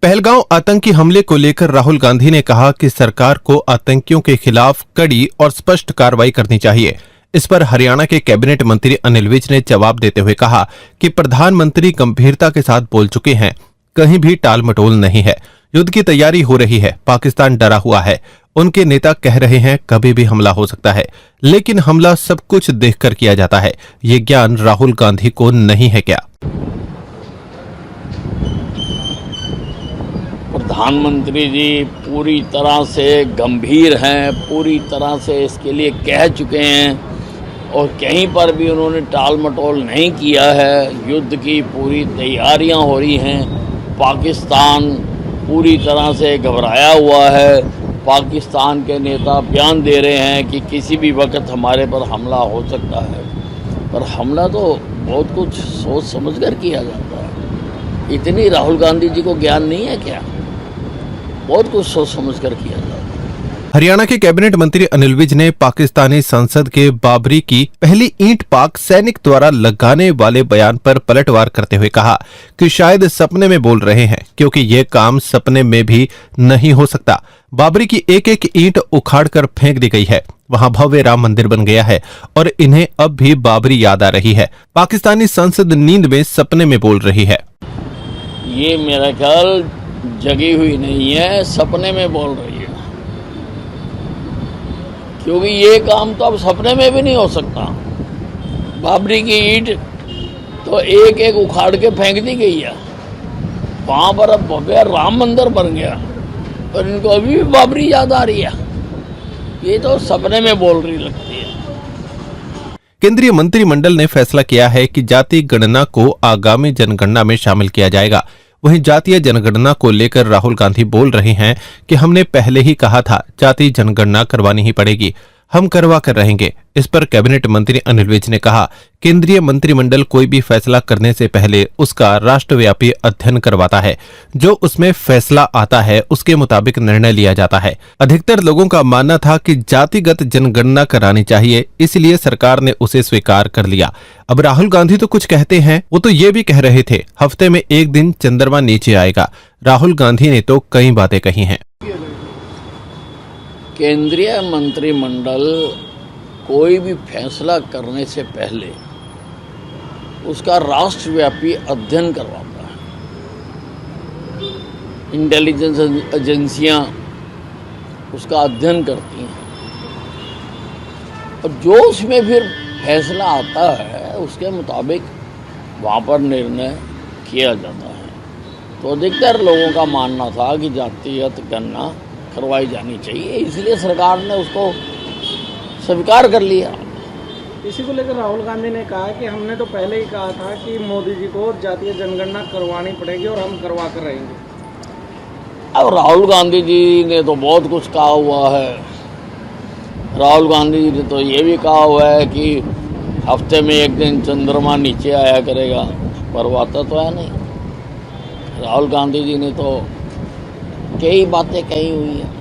पहलगांव आतंकी हमले को लेकर राहुल गांधी ने कहा कि सरकार को आतंकियों के खिलाफ कड़ी और स्पष्ट कार्रवाई करनी चाहिए। इस पर हरियाणा के कैबिनेट मंत्री अनिल विज ने जवाब देते हुए कहा कि प्रधानमंत्री गंभीरता के साथ बोल चुके हैं, कहीं भी टाल मटोल नहीं है, युद्ध की तैयारी हो रही है, पाकिस्तान डरा हुआ है। उनके नेता कह रहे हैं कभी भी हमला हो सकता है, लेकिन हमला सब कुछ देखकर किया जाता है। ये ज्ञान राहुल गांधी को नहीं है क्या? प्रधानमंत्री जी पूरी तरह से गंभीर हैं, पूरी तरह से इसके लिए कह चुके हैं और कहीं पर भी उन्होंने टाल मटोल नहीं किया है। युद्ध की पूरी तैयारियां हो रही हैं। पाकिस्तान पूरी तरह से घबराया हुआ है। पाकिस्तान के नेता बयान दे रहे हैं कि किसी भी वक्त हमारे पर हमला हो सकता है, पर हमला तो बहुत कुछ सोच समझ कर किया जाता है। इतनी राहुल गांधी जी को ज्ञान नहीं है क्या? बहुत कुछ सोच समझ कर किया जाता है। हरियाणा के कैबिनेट मंत्री अनिल विज ने पाकिस्तानी संसद के बाबरी की पहली ईंट पाक सैनिक द्वारा लगाने वाले बयान पर पलटवार करते हुए कहा कि शायद सपने में बोल रहे हैं, क्योंकि ये काम सपने में भी नहीं हो सकता। बाबरी की एक एक ईंट उखाड़कर फेंक दी गई है, वहां भव्य राम मंदिर बन गया है और इन्हें अब भी बाबरी याद आ रही है। पाकिस्तानी संसद नींद में सपने में बोल रही है। ये मेरा ख्याल जगी हुई नहीं है, सपने में बोल रही है, क्योंकि ये काम तो अब सपने में भी नहीं हो सकता। बाबरी की ईंट तो एक एक उखाड़ के फेंक दी गई है, वहां पर अब भव्य राम मंदिर बन गया और इनको अभी भी बाबरी याद आ रही है। ये तो सपने में बोल रही लगती है। केंद्रीय मंत्रिमंडल ने फैसला किया है कि जाति गणना को आगामी जनगणना में शामिल किया जाएगा। वहीं जातीय जनगणना को लेकर राहुल गांधी बोल रहे हैं कि हमने पहले ही कहा था जातीय जनगणना करवानी ही पड़ेगी, हम करवा कर रहेंगे। इस पर कैबिनेट मंत्री अनिल विज ने कहा, केंद्रीय मंत्रिमंडल कोई भी फैसला करने से पहले उसका राष्ट्रव्यापी अध्ययन करवाता है। जो उसमें फैसला आता है उसके मुताबिक निर्णय लिया जाता है। अधिकतर लोगों का मानना था कि जातिगत जनगणना करानी चाहिए, इसलिए सरकार ने उसे स्वीकार कर लिया। अब राहुल गांधी तो कुछ कहते हैं, वो तो ये भी कह रहे थे हफ्ते में एक दिन चंद्रमा नीचे आएगा। राहुल गांधी ने तो कई बातें कही हैं। केंद्रीय मंत्रिमंडल कोई भी फैसला करने से पहले उसका राष्ट्रव्यापी अध्ययन करवाता है। इंटेलिजेंस एजेंसियां उसका अध्ययन करती हैं और जो उसमें फिर फैसला आता है उसके मुताबिक वहाँ पर निर्णय किया जाता है। तो अधिकतर लोगों का मानना था कि जातिगत गणना करवाई जानी चाहिए, इसलिए सरकार ने उसको स्वीकार कर लिया। इसी को लेकर राहुल गांधी ने कहा कि हमने तो पहले ही कहा था कि मोदी जी को जातीय जनगणना करवानी पड़ेगी और हम करवा कर रहेंगे। अब राहुल गांधी जी ने तो बहुत कुछ कहा हुआ है। राहुल गांधी जी ने तो ये भी कहा हुआ है कि हफ्ते में एक दिन चंद्रमा नीचे आया करेगा, पर वो आता तो है नहीं। राहुल गांधी जी ने तो कई बातें कही हुई हैं।